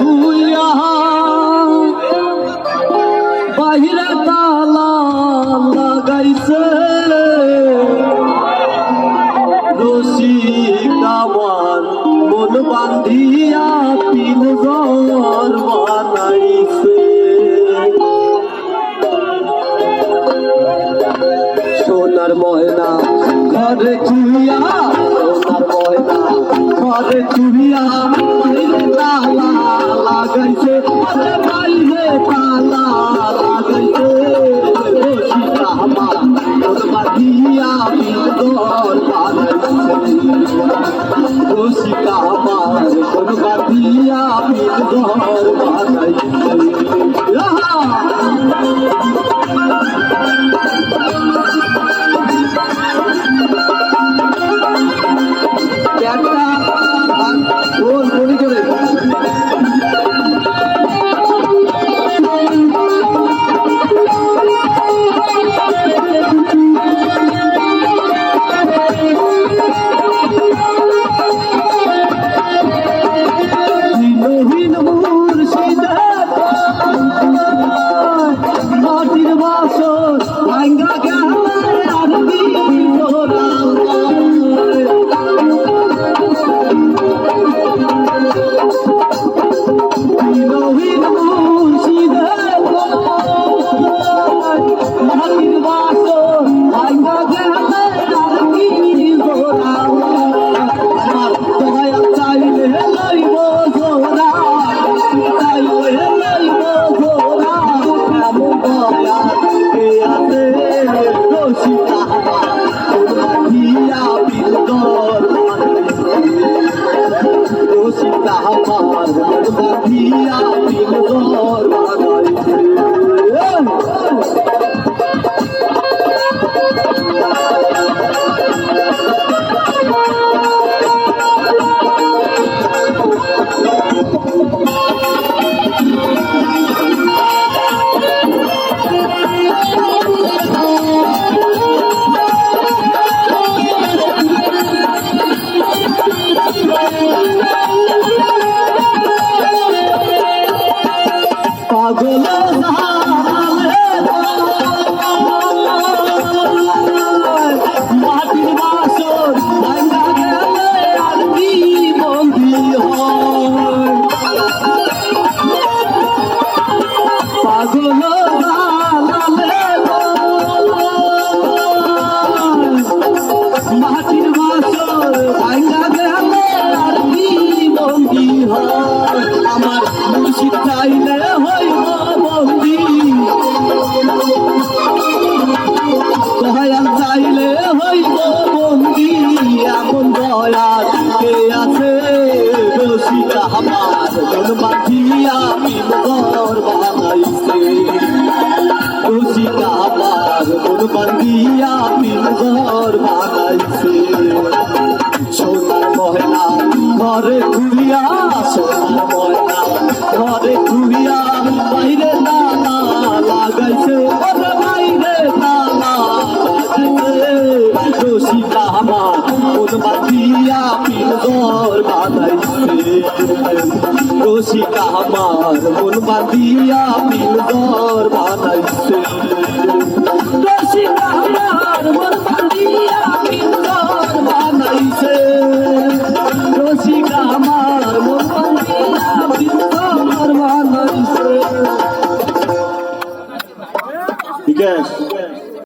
থুইয়া বাহিরে তালা লাগাইছে রসিক আমার মন বান্ধিয়া পিনজর বানাইছে সোনার ময়না ঘরে চুরিয়া সোনার ময়না ঘরে চুরিয়া তালা লাগাইছে বাইরে তালা লাগাইছে রসিকা আমার মন বাঁধিয়া পিনজর বানাইছে রসিকা আমার মন বাঁধিয়া পিনজর বানাইছে বান্ধিয়া পিনঘর বানাইছে সোনার ময়না ঘরে ঘুরিয়া সোনার ময়না ঘরে ঘুরিয়া বাইরে তালা লাগাইছে বাইরে তালা লাগাইছে রসিকা আমার মন বান্ধিয়া পিনঘর বানাইছে রসিকা আমার মন বান্ধিয়া পিনঘর বানাইছে রসিকা আমার মন বান্ধিয়া পিনঘর বানাইছে রসিকা আমার মন বান্ধিয়া পিনঘর বানাইছে। ঠিক আছে।